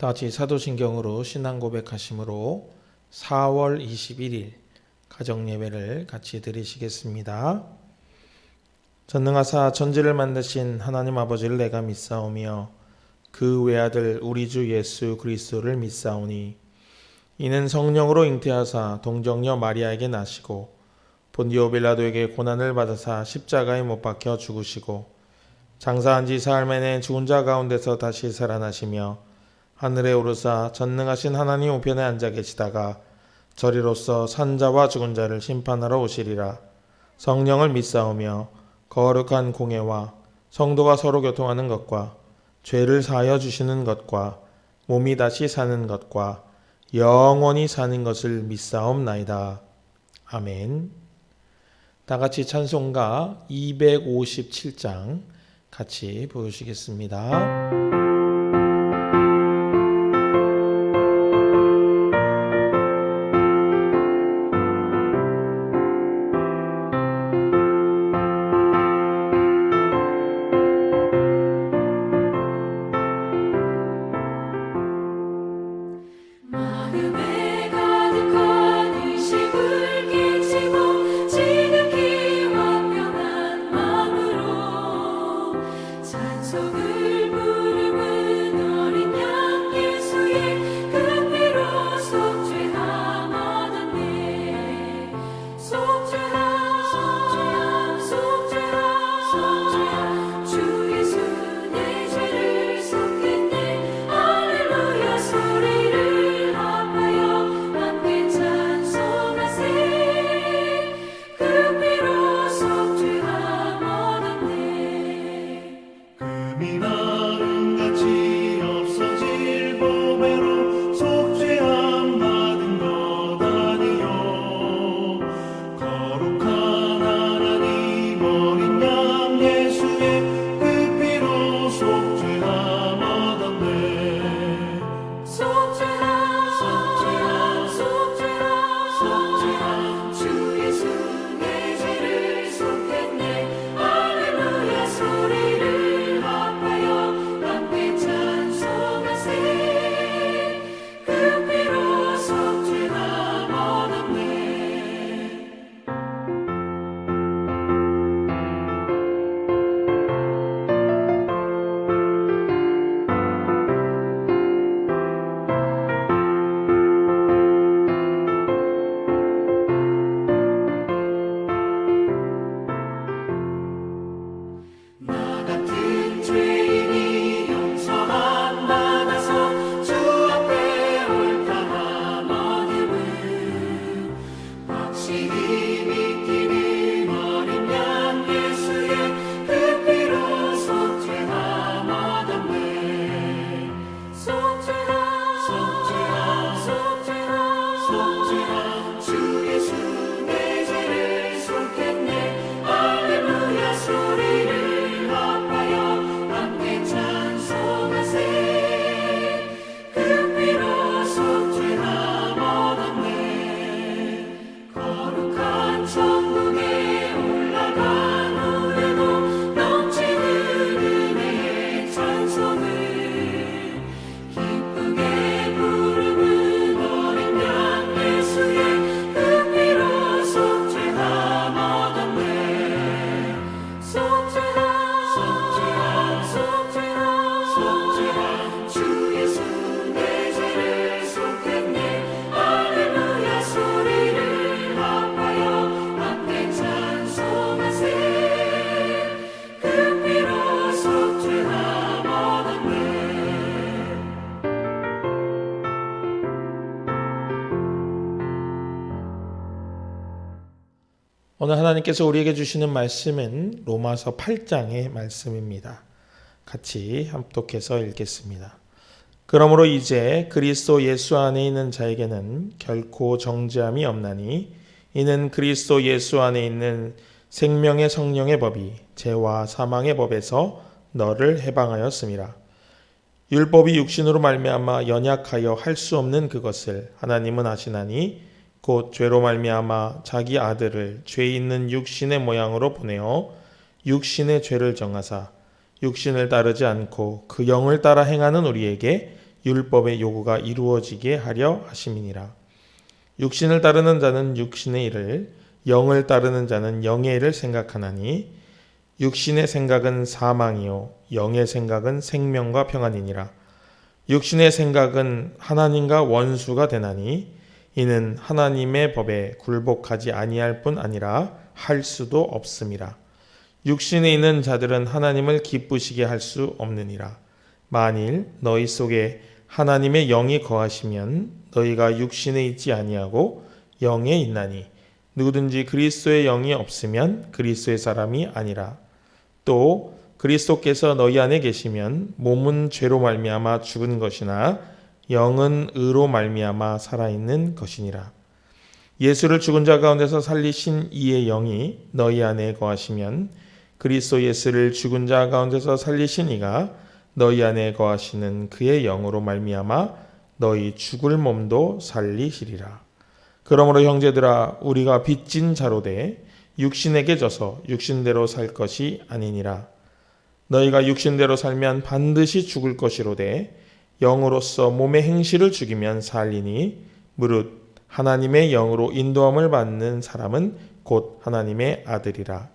다 같이 사도신경으로 신앙 고백하심으로 4월 21일 가정예배를 같이 드리시겠습니다. 전능하사 천지를 만드신 하나님 아버지를 내가 믿사오며 그 외아들 우리 주 예수 그리스도를 믿사오니 이는 성령으로 잉태하사 동정녀 마리아에게 나시고 본디오 빌라도에게 고난을 받으사 십자가에 못 박혀 죽으시고 장사한 지 사흘 만에 죽은 자 가운데서 다시 살아나시며 하늘에 오르사 전능하신 하나님 우편에 앉아 계시다가 저리로서 산자와 죽은 자를 심판하러 오시리라. 성령을 믿사오며 거룩한 공예와 성도가 서로 교통하는 것과 죄를 사하여 주시는 것과 몸이 다시 사는 것과 영원히 사는 것을 믿사옵나이다. 아멘. 다 같이 찬송가 257장 같이 부르시겠습니다. 오늘 하나님께서 우리에게 주시는 말씀은 로마서 8장의 말씀입니다. 같이 합독해서 읽겠습니다. 그러므로 이제 그리스도 예수 안에 있는 자에게는 결코 정죄함이 없나니 이는 그리스도 예수 안에 있는 생명의 성령의 법이 죄와 사망의 법에서 너를 해방하였음이라. 율법이 육신으로 말미암아 연약하여 할 수 없는 그것을 하나님은 하시나니 곧 죄로 말미암아 자기 아들을 죄 있는 육신의 모양으로 보내어 육신의 죄를 정하사 육신을 따르지 않고 그 영을 따라 행하는 우리에게 율법의 요구가 이루어지게 하려 하심이니라. 육신을 따르는 자는 육신의 일을, 영을 따르는 자는 영의 일을 생각하나니 육신의 생각은 사망이요 영의 생각은 생명과 평안이니라. 육신의 생각은 하나님과 원수가 되나니 이는 하나님의 법에 굴복하지 아니할 뿐 아니라 할 수도 없음이라. 육신에 있는 자들은 하나님을 기쁘시게 할 수 없느니라. 만일 너희 속에 하나님의 영이 거하시면 너희가 육신에 있지 아니하고 영에 있나니 누구든지 그리스도의 영이 없으면 그리스도의 사람이 아니라. 또 그리스도께서 너희 안에 계시면 몸은 죄로 말미암아 죽은 것이나 영은 의로 말미암아 살아있는 것이니라. 예수를 죽은 자 가운데서 살리신 이의 영이 너희 안에 거하시면 그리스도 예수를 죽은 자 가운데서 살리신 이가 너희 안에 거하시는 그의 영으로 말미암아 너희 죽을 몸도 살리시리라. 그러므로 형제들아 우리가 빚진 자로되 육신에게 져서 육신대로 살 것이 아니니라. 너희가 육신대로 살면 반드시 죽을 것이로되 영으로서 몸의 행실을 죽이면 살리니 무릇 하나님의 영으로 인도함을 받는 사람은 곧 하나님의 아들이라.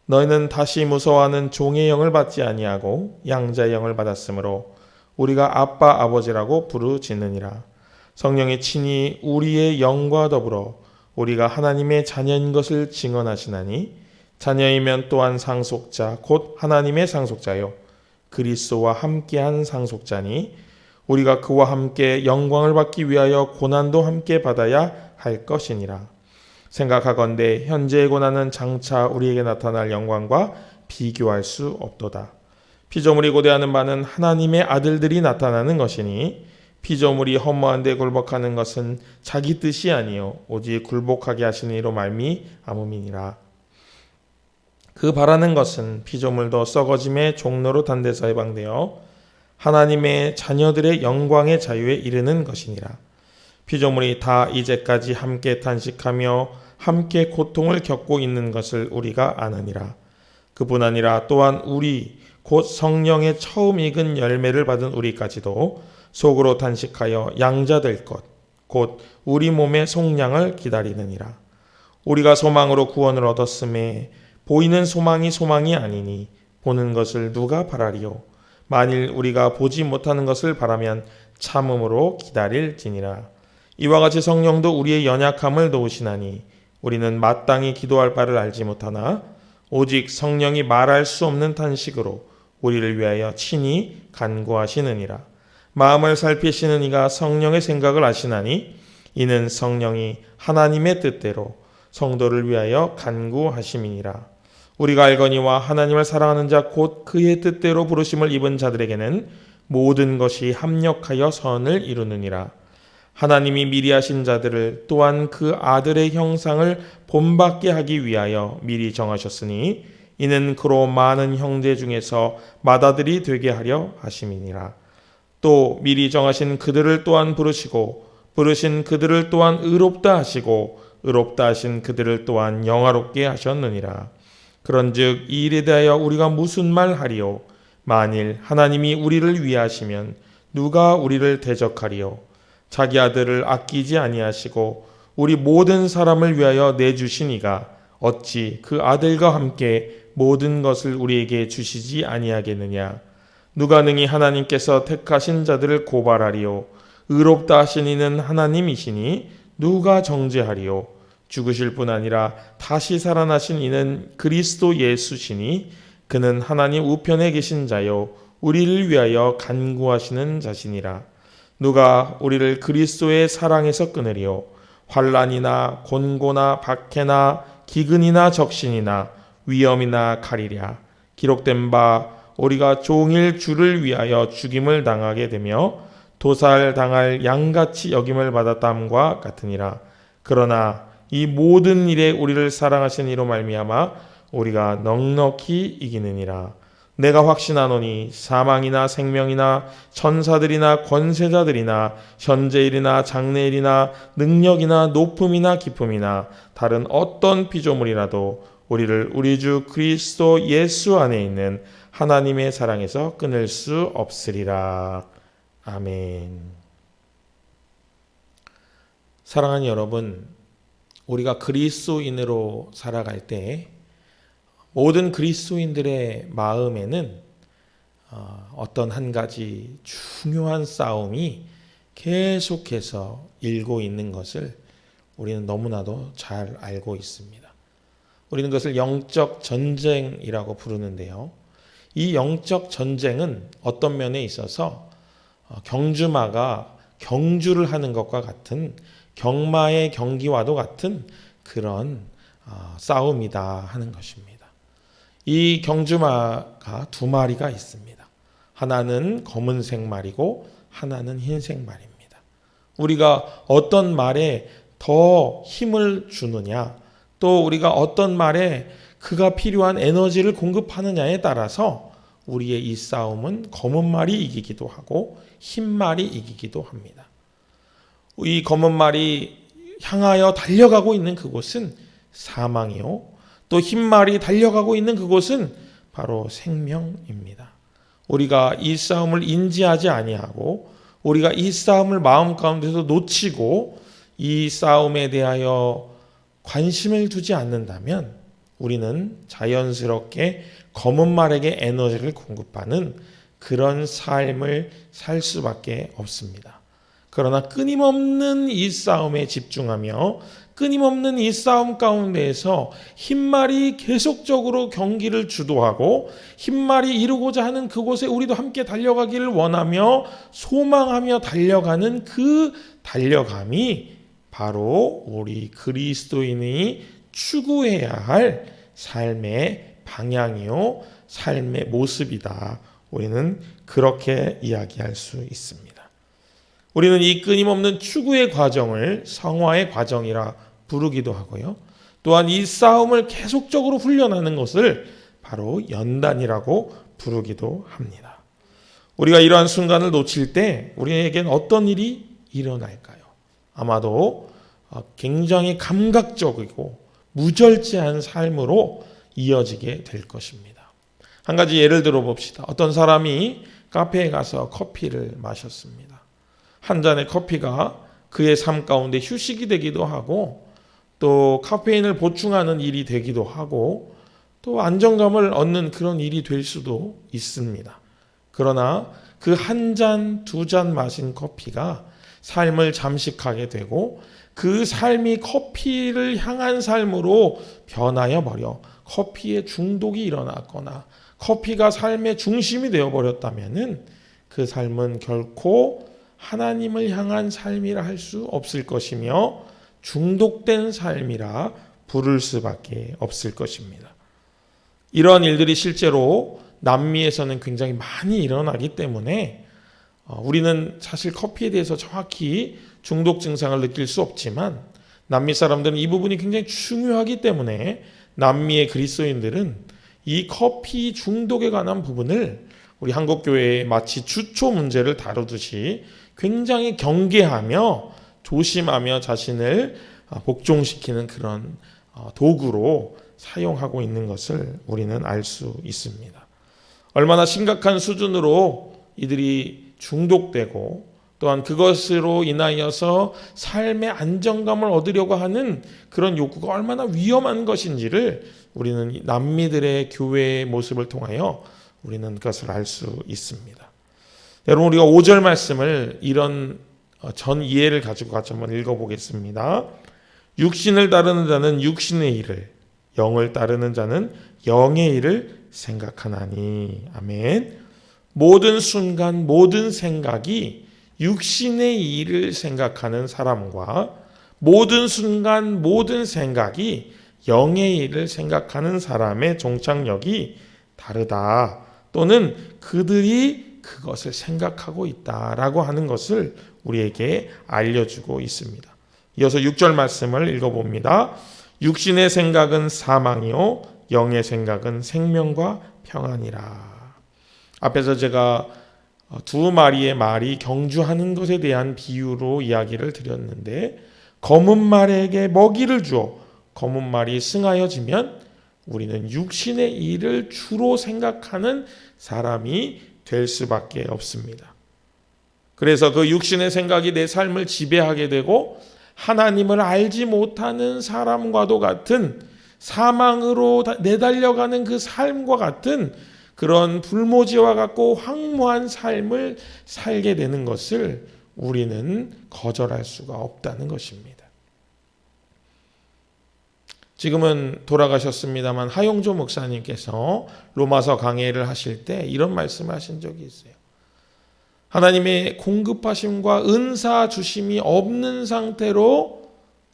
너희는 다시 무서워하는 종의 영을 받지 아니하고 양자의 영을 받았으므로 우리가 아빠 아버지라고 부르짖느니라. 성령이 친히 우리의 영과 더불어 우리가 하나님의 자녀인 것을 증언하시나니 자녀이면 또한 상속자 곧 하나님의 상속자요 그리스도와 함께한 상속자니 우리가 그와 함께 영광을 받기 위하여 고난도 함께 받아야 할 것이니라. 생각하건대 현재의 고난은 장차 우리에게 나타날 영광과 비교할 수 없도다. 피조물이 고대하는 바는 하나님의 아들들이 나타나는 것이니 피조물이 허무한 데 굴복하는 것은 자기 뜻이 아니요 오직 굴복하게 하시는 이로 말미암음이니라. 그 바라는 것은 피조물도 썩어짐의 종로로 단대서 해방되어 하나님의 자녀들의 영광의 자유에 이르는 것이니라. 피조물이 다 이제까지 함께 탄식하며 함께 고통을 겪고 있는 것을 우리가 아느니라. 그뿐 아니라 또한 우리 곧 성령의 처음 익은 열매를 받은 우리까지도 속으로 탄식하여 양자될 것 곧 우리 몸의 속량을 기다리느니라. 우리가 소망으로 구원을 얻었음에 보이는 소망이 아니니 보는 것을 누가 바라리요. 만일 우리가 보지 못하는 것을 바라면 참음으로 기다릴지니라. 이와 같이 성령도 우리의 연약함을 도우시나니 우리는 마땅히 기도할 바를 알지 못하나 오직 성령이 말할 수 없는 탄식으로 우리를 위하여 친히 간구하시느니라. 마음을 살피시는 이가 성령의 생각을 아시나니 이는 성령이 하나님의 뜻대로 성도를 위하여 간구하심이니라. 우리가 알거니와 하나님을 사랑하는 자 곧 그의 뜻대로 부르심을 입은 자들에게는 모든 것이 합력하여 선을 이루느니라. 하나님이 미리 하신 자들을 또한 그 아들의 형상을 본받게 하기 위하여 미리 정하셨으니 이는 그로 많은 형제 중에서 맏아들이 되게 하려 하심이니라. 또 미리 정하신 그들을 또한 부르시고 부르신 그들을 또한 의롭다 하시고 의롭다 하신 그들을 또한 영화롭게 하셨느니라. 그런즉 이 일에 대하여 우리가 무슨 말 하리요? 만일 하나님이 우리를 위하시면 누가 우리를 대적하리요? 자기 아들을 아끼지 아니하시고 우리 모든 사람을 위하여 내주신 이가 어찌 그 아들과 함께 모든 것을 우리에게 주시지 아니하겠느냐? 누가 능히 하나님께서 택하신 자들을 고발하리요? 의롭다 하신 이는 하나님이시니 누가 정죄하리요? 죽으실 뿐 아니라 다시 살아나신 이는 그리스도 예수시니 그는 하나님 우편에 계신 자요 우리를 위하여 간구하시는 자시니라. 누가 우리를 그리스도의 사랑에서 끊으리요? 환난이나 곤고나 박해나 기근이나 적신이나 위험이나 칼이랴. 기록된 바 우리가 종일 주를 위하여 죽임을 당하게 되며 도살당할 양같이 여김을 받았담과 같으니라. 그러나 이 모든 일에 우리를 사랑하신 이로 말미암아 우리가 넉넉히 이기느니라. 내가 확신하노니 사망이나 생명이나 천사들이나 권세자들이나 현재일이나 장래일이나 능력이나 높음이나 깊음이나 다른 어떤 피조물이라도 우리를 우리 주 그리스도 예수 안에 있는 하나님의 사랑에서 끊을 수 없으리라. 아멘. 사랑하는 여러분, 우리가 그리스도인으로 살아갈 때 모든 그리스도인들의 마음에는 어떤 한 가지 중요한 싸움이 계속해서 일고 있는 것을 우리는 너무나도 잘 알고 있습니다. 우리는 그것을 영적 전쟁이라고 부르는데요. 이 영적 전쟁은 어떤 면에 있어서 경주마가 경주를 하는 것과 같은, 경마의 경기와도 같은 그런 싸움이다 하는 것입니다. 이 경주마가 두 마리가 있습니다. 하나는 검은색 말이고 하나는 흰색 말입니다. 우리가 어떤 말에 더 힘을 주느냐, 또 우리가 어떤 말에 그가 필요한 에너지를 공급하느냐에 따라서 우리의 이 싸움은 검은 말이 이기기도 하고 흰 말이 이기기도 합니다. 이 검은 말이 향하여 달려가고 있는 그곳은 사망이요, 또 흰 말이 달려가고 있는 그곳은 바로 생명입니다. 우리가 이 싸움을 인지하지 아니하고 우리가 이 싸움을 마음 가운데서 놓치고 이 싸움에 대하여 관심을 두지 않는다면 우리는 자연스럽게 검은 말에게 에너지를 공급하는 그런 삶을 살 수밖에 없습니다. 그러나 끊임없는 이 싸움에 집중하며 끊임없는 이 싸움 가운데에서 흰말이 계속적으로 경기를 주도하고 흰말이 이루고자 하는 그곳에 우리도 함께 달려가기를 원하며 소망하며 달려가는 그 달려감이 바로 우리 그리스도인이 추구해야 할 삶의 방향이요, 삶의 모습이다. 우리는 그렇게 이야기할 수 있습니다. 우리는 이 끊임없는 추구의 과정을 성화의 과정이라 부르기도 하고요. 또한 이 싸움을 계속적으로 훈련하는 것을 바로 연단이라고 부르기도 합니다. 우리가 이러한 순간을 놓칠 때 우리에겐 어떤 일이 일어날까요? 아마도 굉장히 감각적이고 무절제한 삶으로 이어지게 될 것입니다. 한 가지 예를 들어 봅시다. 어떤 사람이 카페에 가서 커피를 마셨습니다. 한 잔의 커피가 그의 삶 가운데 휴식이 되기도 하고 또 카페인을 보충하는 일이 되기도 하고 또 안정감을 얻는 그런 일이 될 수도 있습니다. 그러나 그 한 잔, 두 잔 마신 커피가 삶을 잠식하게 되고 그 삶이 커피를 향한 삶으로 변하여 버려 커피에 중독이 일어났거나 커피가 삶의 중심이 되어버렸다면 그 삶은 결코 하나님을 향한 삶이라 할 수 없을 것이며 중독된 삶이라 부를 수밖에 없을 것입니다. 이러한 일들이 실제로 남미에서는 굉장히 많이 일어나기 때문에 우리는 사실 커피에 대해서 정확히 중독 증상을 느낄 수 없지만 남미 사람들은 이 부분이 굉장히 중요하기 때문에 남미의 그리스도인들은 이 커피 중독에 관한 부분을 우리 한국교회에 마치 주초 문제를 다루듯이 굉장히 경계하며 조심하며 자신을 복종시키는 그런 도구로 사용하고 있는 것을 우리는 알 수 있습니다. 얼마나 심각한 수준으로 이들이 중독되고 또한 그것으로 인하여서 삶의 안정감을 얻으려고 하는 그런 욕구가 얼마나 위험한 것인지를 우리는 남미들의 교회의 모습을 통하여 우리는 그것을 알 수 있습니다. 여러분, 우리가 5절 말씀을 이런 전 이해를 가지고 같이 한번 읽어보겠습니다. 육신을 따르는 자는 육신의 일을, 영을 따르는 자는 영의 일을 생각하나니. 아멘. 모든 순간 모든 생각이 육신의 일을 생각하는 사람과 모든 순간 모든 생각이 영의 일을 생각하는 사람의 종착역이 다르다. 또는 그들이 그것을 생각하고 있다라고 하는 것을 우리에게 알려주고 있습니다. 이어서 6절 말씀을 읽어봅니다. 육신의 생각은 사망이요 영의 생각은 생명과 평안이라. 앞에서 제가 두 마리의 말이 경주하는 것에 대한 비유로 이야기를 드렸는데 검은 말에게 먹이를 주어 검은 말이 승하여지면 우리는 육신의 일을 주로 생각하는 사람이 될 수밖에 없습니다. 그래서 그 육신의 생각이 내 삶을 지배하게 되고 하나님을 알지 못하는 사람과도 같은 사망으로 내달려가는 그 삶과 같은 그런 불모지와 같고 황무한 삶을 살게 되는 것을 우리는 거절할 수가 없다는 것입니다. 지금은 돌아가셨습니다만 하용조 목사님께서 로마서 강해를 하실 때 이런 말씀을 하신 적이 있어요. 하나님의 공급하심과 은사 주심이 없는 상태로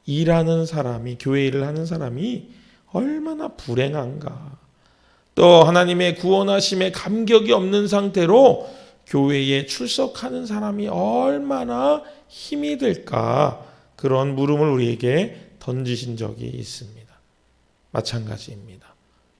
일하는 사람이, 교회 일을 하는 사람이 얼마나 불행한가. 또 하나님의 구원하심에 감격이 없는 상태로 교회에 출석하는 사람이 얼마나 힘이 들까. 그런 물음을 우리에게 던지신 적이 있습니다. 마찬가지입니다.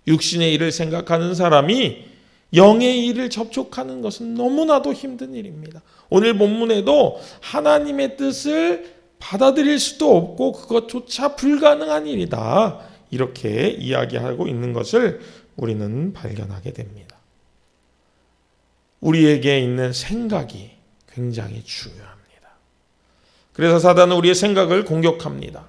육신의 일을 생각하는 사람이 영의 일을 접촉하는 것은 너무나도 힘든 일입니다. 오늘 본문에도 하나님의 뜻을 받아들일 수도 없고 그것조차 불가능한 일이다. 이렇게 이야기하고 있는 것을 우리는 발견하게 됩니다. 우리에게 있는 생각이 굉장히 중요합니다. 그래서 사단은 우리의 생각을 공격합니다.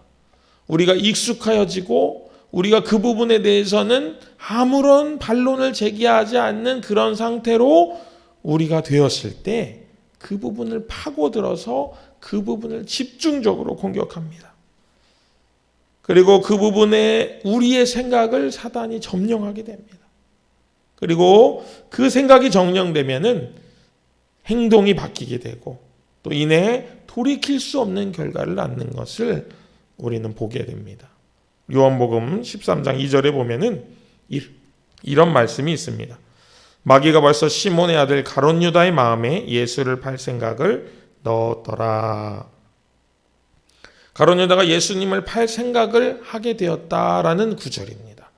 우리가 익숙하여지고 우리가 그 부분에 대해서는 아무런 반론을 제기하지 않는 그런 상태로 우리가 되었을 때 그 부분을 파고들어서 그 부분을 집중적으로 공격합니다. 그리고 그 부분에 우리의 생각을 사단이 점령하게 됩니다. 그리고 그 생각이 점령되면은 행동이 바뀌게 되고 또 이내 돌이킬 수 없는 결과를 낳는 것을 우리는 보게 됩니다. 요한복음 13장 2절에 보면은 이런 말씀이 있습니다. 마귀가 벌써 시몬의 아들 가롯 유다의 마음에 예수를 팔 생각을 넣었더라. 가롯 유다가 예수님을 팔 생각을 하게 되었다라는 구절입니다.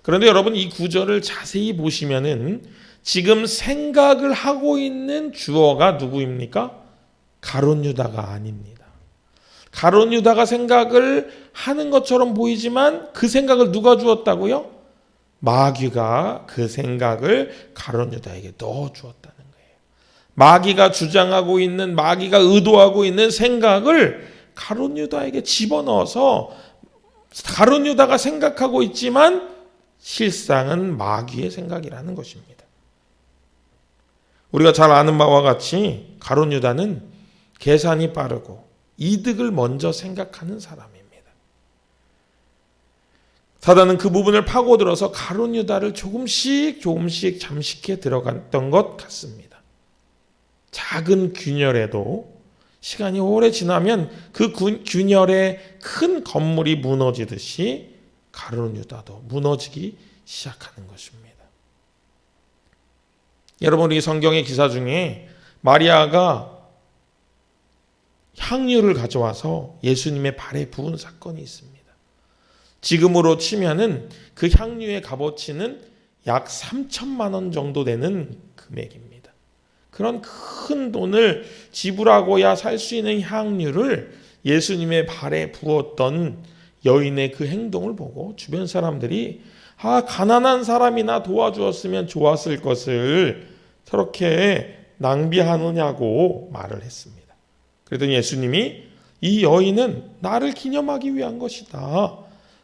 그런데 여러분 이 구절을 자세히 보시면은 지금 생각을 하고 있는 주어가 누구입니까? 가롯 유다가 아닙니다. 가롯 유다가 생각을 하는 것처럼 보이지만 그 생각을 누가 주었다고요? 마귀가 그 생각을 가롯 유다에게 넣어 주었다는 거예요. 마귀가 주장하고 있는, 마귀가 의도하고 있는 생각을 가롯 유다에게 집어넣어서 가롯 유다가 생각하고 있지만 실상은 마귀의 생각이라는 것입니다. 우리가 잘 아는 바와 같이 가롯 유다는 계산이 빠르고 이득을 먼저 생각하는 사람입니다. 사단은 그 부분을 파고들어서 가롯 유다를 조금씩 잠식해 들어갔던 것 같습니다. 작은 균열에도 시간이 오래 지나면 그 균열의 큰 건물이 무너지듯이 가롯 유다도 무너지기 시작하는 것입니다. 여러분 우리 성경의 기사 중에 마리아가 향유를 가져와서 예수님의 발에 부은 사건이 있습니다. 지금으로 치면은 그 향유의 값어치는 약 3천만 원 정도 되는 금액입니다. 그런 큰 돈을 지불하고야 살 수 있는 향유를 예수님의 발에 부었던 여인의 그 행동을 보고 주변 사람들이 가난한 사람이나 도와주었으면 좋았을 것을 저렇게 낭비하느냐고 말을 했습니다. 그랬더니 예수님이 이 여인은 나를 기념하기 위한 것이다.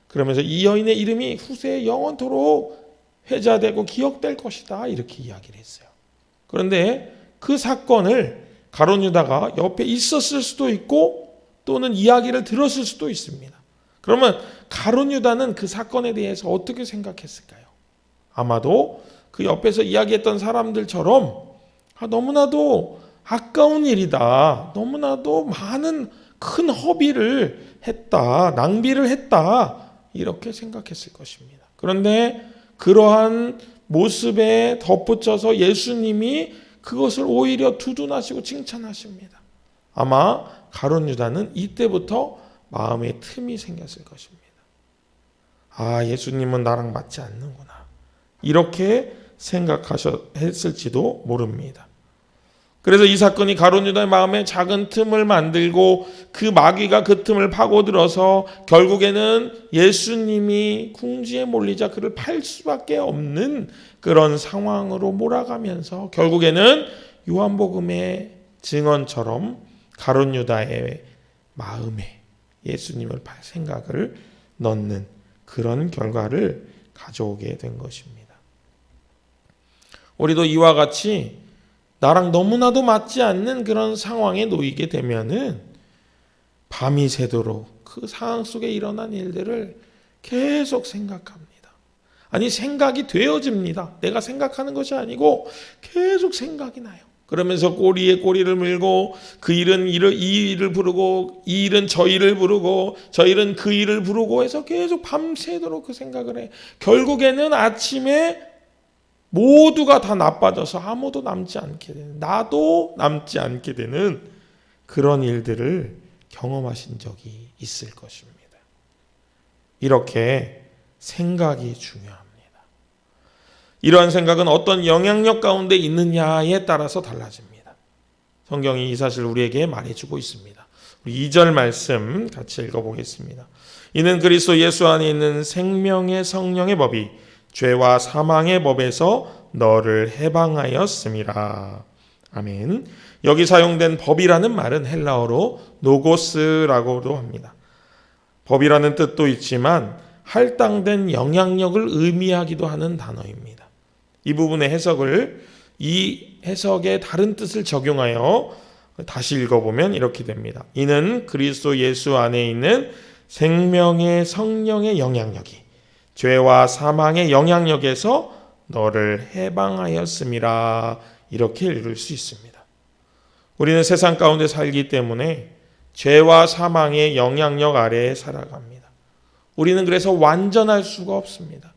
그러면서 이 여인의 이름이 후세에 영원토록 회자되고 기억될 것이다. 이렇게 이야기를 했어요. 그런데 그 사건을 가롯 유다가 옆에 있었을 수도 있고 또는 이야기를 들었을 수도 있습니다. 그러면 가롯 유다는 그 사건에 대해서 어떻게 생각했을까요? 아마도 그 옆에서 이야기했던 사람들처럼 너무나도 아까운 일이다. 너무나도 많은 큰 허비를 했다. 낭비를 했다. 이렇게 생각했을 것입니다. 그런데 그러한 모습에 덧붙여서 예수님이 그것을 오히려 두둔하시고 칭찬하십니다. 아마 가롯 유다는 이때부터 마음에 틈이 생겼을 것입니다. 예수님은 나랑 맞지 않는구나. 이렇게 생각했을지도 모릅니다. 그래서 이 사건이 가롯 유다의 마음에 작은 틈을 만들고 그 마귀가 그 틈을 파고들어서 결국에는 예수님이 궁지에 몰리자 그를 팔 수밖에 없는 그런 상황으로 몰아가면서 결국에는 요한복음에 증언처럼 가룟 유다의 마음에 예수님을 팔 생각을 넣는 그런 결과를 가져오게 된 것입니다. 우리도 이와 같이 나랑 너무나도 맞지 않는 그런 상황에 놓이게 되면은 밤이 새도록 그 상황 속에 일어난 일들을 계속 생각합니다. 아니, 생각이 되어집니다. 내가 생각하는 것이 아니고 계속 생각이 나요. 그러면서 꼬리에 꼬리를 물고 그 일은 이 일을 부르고 이 일은 저 일을 부르고 저 일은 그 일을 부르고 해서 계속 밤새도록 그 생각을 해. 결국에는 아침에 모두가 다 나빠져서 아무도 남지 않게 되는, 나도 남지 않게 되는 그런 일들을 경험하신 적이 있을 것입니다. 이렇게 생각이 중요합니다. 이러한 생각은 어떤 영향력 가운데 있느냐에 따라서 달라집니다. 성경이 이 사실을 우리에게 말해주고 있습니다. 우리 2절 말씀 같이 읽어보겠습니다. 이는 그리스도 예수 안에 있는 생명의 성령의 법이 죄와 사망의 법에서 너를 해방하였음이라. 아멘. 여기 사용된 법이라는 말은 헬라어로 노고스라고도 합니다. 법이라는 뜻도 있지만 할당된 영향력을 의미하기도 하는 단어입니다. 이 부분의 해석을 이 해석의 다른 뜻을 적용하여 다시 읽어보면 이렇게 됩니다. 이는 그리스도 예수 안에 있는 생명의 성령의 영향력이 죄와 사망의 영향력에서 너를 해방하였음이라. 이렇게 읽을 수 있습니다. 우리는 세상 가운데 살기 때문에 죄와 사망의 영향력 아래에 살아갑니다. 우리는 그래서 완전할 수가 없습니다.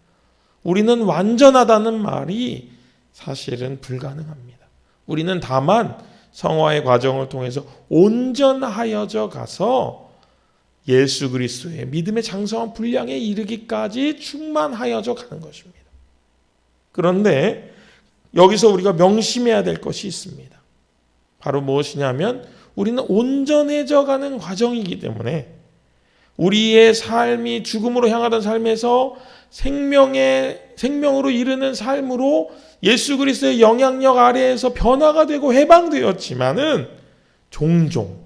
우리는 완전하다는 말이 사실은 불가능합니다. 우리는 다만 성화의 과정을 통해서 온전하여져 가서 예수 그리스도의 믿음의 장성한 분량에 이르기까지 충만하여져 가는 것입니다. 그런데 여기서 우리가 명심해야 될 것이 있습니다. 바로 무엇이냐면 우리는 온전해져 가는 과정이기 때문에 우리의 삶이 죽음으로 향하던 삶에서 생명으로 이르는 삶으로 예수 그리스도의 영향력 아래에서 변화가 되고 해방되었지만은 종종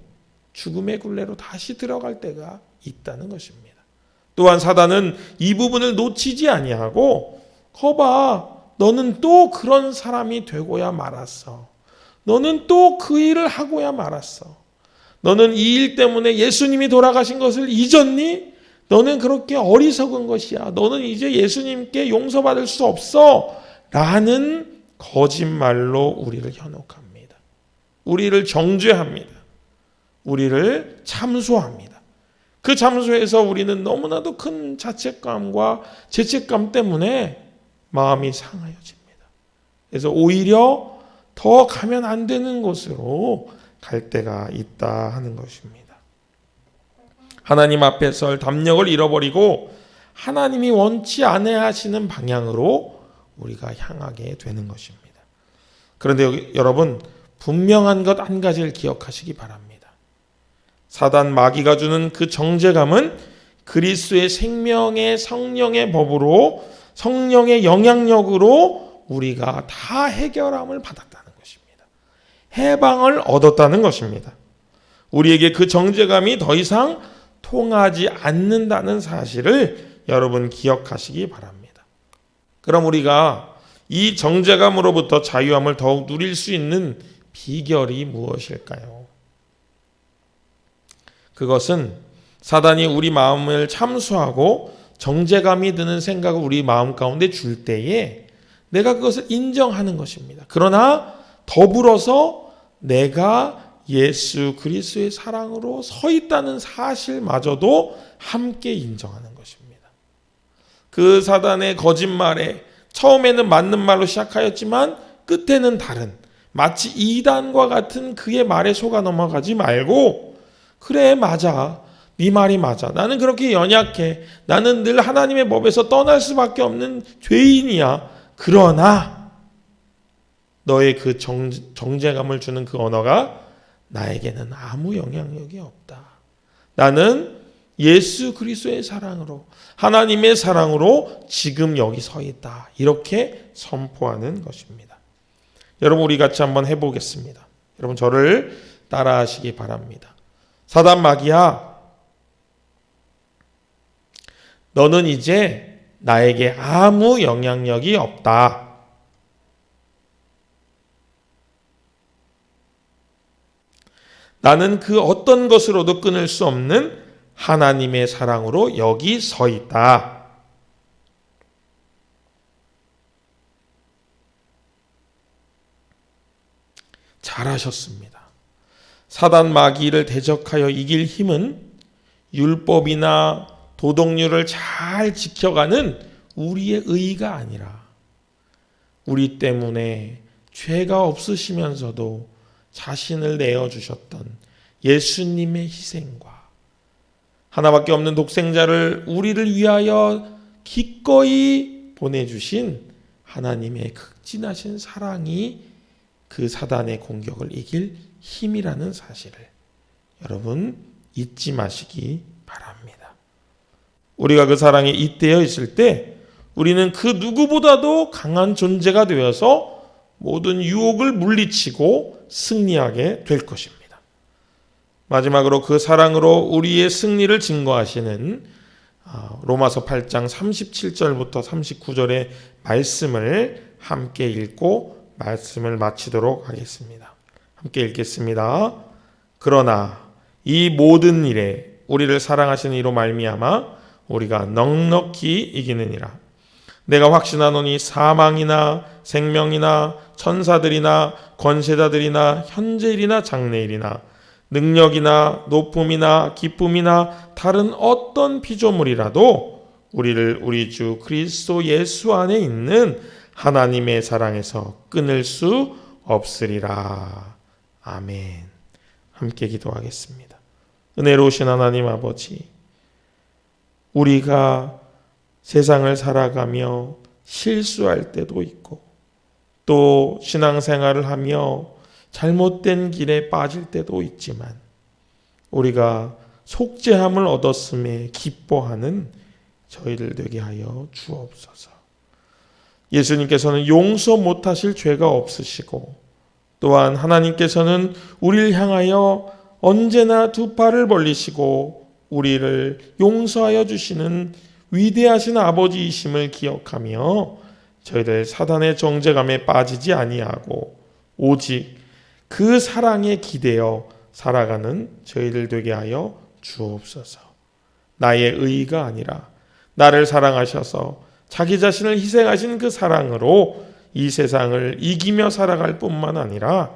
죽음의 굴레로 다시 들어갈 때가 있다는 것입니다. 또한 사단은 이 부분을 놓치지 아니하고 거봐, 너는 또 그런 사람이 되고야 말았어. 너는 또 그 일을 하고야 말았어. 너는 이 일 때문에 예수님이 돌아가신 것을 잊었니? 너는 그렇게 어리석은 것이야. 너는 이제 예수님께 용서받을 수 없어. 라는 거짓말로 우리를 현혹합니다. 우리를 정죄합니다. 우리를 참소합니다. 그 참소에서 우리는 너무나도 큰 자책감과 죄책감 때문에 마음이 상하여집니다. 그래서 오히려 더 가면 안 되는 곳으로 갈 때가 있다 하는 것입니다. 하나님 앞에 설 담력을 잃어버리고 하나님이 원치 않아 하시는 방향으로 우리가 향하게 되는 것입니다. 그런데 여러분, 분명한 것 한 가지를 기억하시기 바랍니다. 사단 마귀가 주는 그 정죄감은 그리스도의 생명의 성령의 법으로, 성령의 영향력으로 우리가 다 해결함을 받았다는 것입니다. 해방을 얻었다는 것입니다. 우리에게 그 정죄감이 더 이상 통하지 않는다는 사실을 여러분 기억하시기 바랍니다. 그럼 우리가 이 정죄감으로부터 자유함을 더욱 누릴 수 있는 비결이 무엇일까요? 그것은 사단이 우리 마음을 참수하고 정죄감이 드는 생각을 우리 마음 가운데 줄 때에 내가 그것을 인정하는 것입니다. 그러나 더불어서 내가 예수 그리스도의 사랑으로 서 있다는 사실마저도 함께 인정하는 것입니다. 그 사단의 거짓말에 처음에는 맞는 말로 시작하였지만 끝에는 다른, 마치 이단과 같은 그의 말에 속아 넘어가지 말고, 그래, 맞아, 네 말이 맞아, 나는 그렇게 연약해, 나는 늘 하나님의 법에서 떠날 수밖에 없는 죄인이야. 그러나 너의 그 정죄감을 주는 그 언어가 나에게는 아무 영향력이 없다. 나는 예수 그리스도의 사랑으로, 하나님의 사랑으로 지금 여기 서 있다. 이렇게 선포하는 것입니다. 여러분, 우리 같이 한번 해보겠습니다. 여러분 저를 따라하시기 바랍니다. 사단 마귀야, 너는 이제 나에게 아무 영향력이 없다. 나는 그 어떤 것으로도 끊을 수 없는 하나님의 사랑으로 여기 서 있다. 잘하셨습니다. 사단 마귀를 대적하여 이길 힘은 율법이나 도덕률을 잘 지켜가는 우리의 의가 아니라 우리 때문에 죄가 없으시면서도 자신을 내어주셨던 예수님의 희생과 하나밖에 없는 독생자를 우리를 위하여 기꺼이 보내주신 하나님의 극진하신 사랑이 그 사단의 공격을 이길 힘이라는 사실을 여러분 잊지 마시기 바랍니다. 우리가 그 사랑에 잇대어 있을 때 우리는 그 누구보다도 강한 존재가 되어서 모든 유혹을 물리치고 승리하게 될 것입니다. 마지막으로 그 사랑으로 우리의 승리를 증거하시는 로마서 8장 37절부터 39절의 말씀을 함께 읽고 말씀을 마치도록 하겠습니다. 함께 읽겠습니다. 그러나 이 모든 일에 우리를 사랑하시는 이로 말미암아 우리가 넉넉히 이기느니라. 내가 확신하노니 사망이나 생명이나 천사들이나 권세자들이나 현재일이나 장래일이나 능력이나 높음이나 기쁨이나 다른 어떤 피조물이라도 우리를 우리 주 그리스도 예수 안에 있는 하나님의 사랑에서 끊을 수 없으리라. 아멘. 함께 기도하겠습니다. 은혜로우신 하나님 아버지, 우리가 세상을 살아가며 실수할 때도 있고 또 신앙생활을 하며 잘못된 길에 빠질 때도 있지만 우리가 속죄함을 얻었음에 기뻐하는 저희들 되게 하여 주옵소서. 예수님께서는 용서 못하실 죄가 없으시고 또한 하나님께서는 우리를 향하여 언제나 두 팔을 벌리시고 우리를 용서하여 주시는 위대하신 아버지이심을 기억하며 저희들 사단의 정죄감에 빠지지 아니하고 오직 그 사랑에 기대어 살아가는 저희들 되게 하여 주옵소서. 나의 의가 아니라 나를 사랑하셔서 자기 자신을 희생하신 그 사랑으로 이 세상을 이기며 살아갈 뿐만 아니라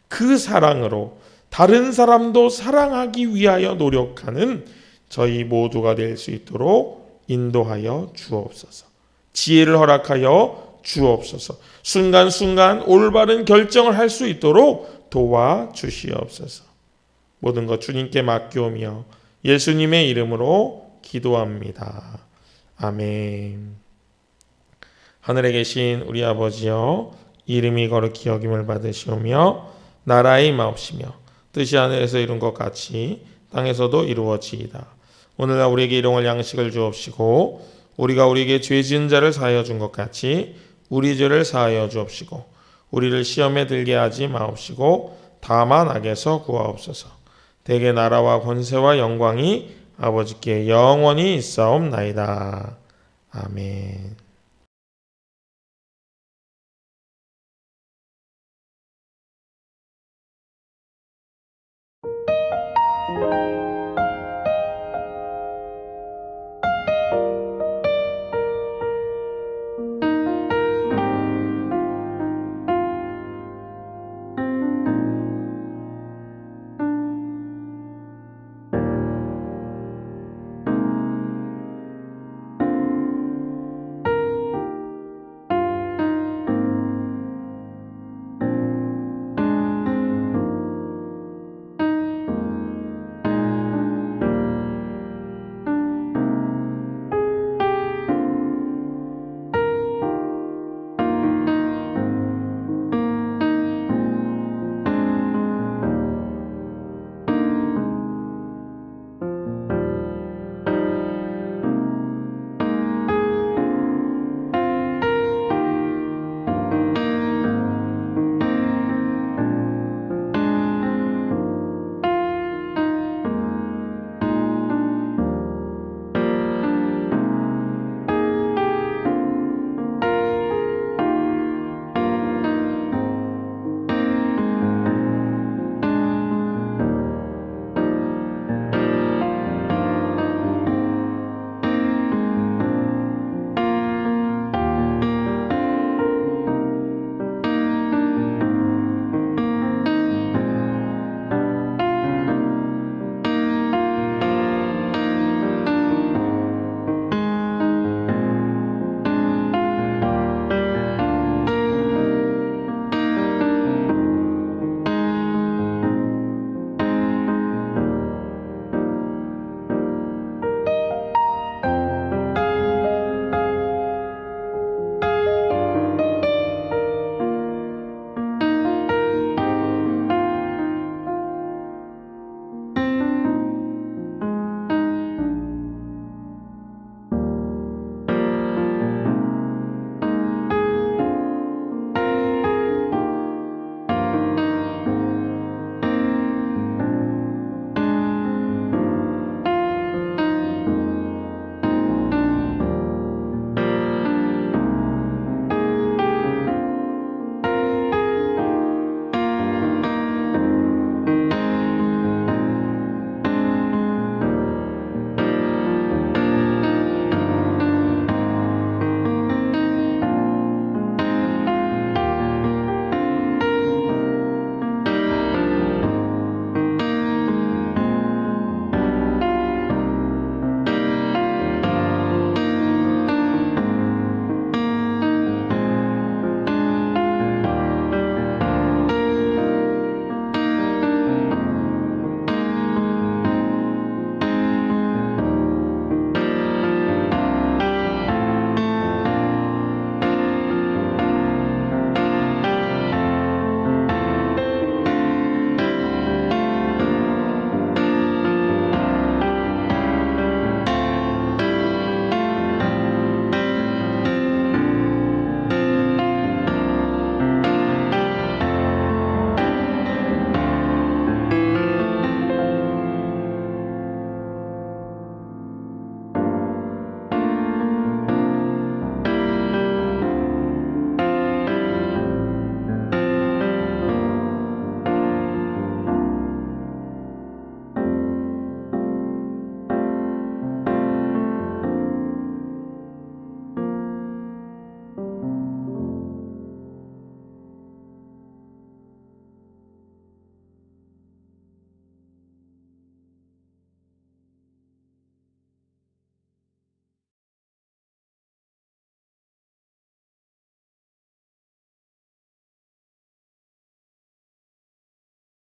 그 사랑으로 다른 사람도 사랑하기 위하여 노력하는 저희 모두가 될 수 있도록 인도하여 주옵소서. 지혜를 허락하여 주옵소서. 순간순간 올바른 결정을 할 수 있도록 도와주시옵소서. 모든 것 주님께 맡겨오며 예수님의 이름으로 기도합니다. 아멘. 하늘에 계신 우리 아버지여, 이름이 거룩히 여김을 받으시오며 나라의 임하옵시며 뜻이 하늘에서 이룬 것 같이 땅에서도 이루어지이다. 오늘날 우리에게 일용할 양식을 주옵시고 우리가 우리에게 죄 지은 자를 사하여 준 것 같이 우리 죄를 사하여 주옵시고 우리를 시험에 들게 하지 마옵시고 다만 악에서 구하옵소서. 대개 나라와 권세와 영광이 아버지께 영원히 있사옵나이다. 아멘.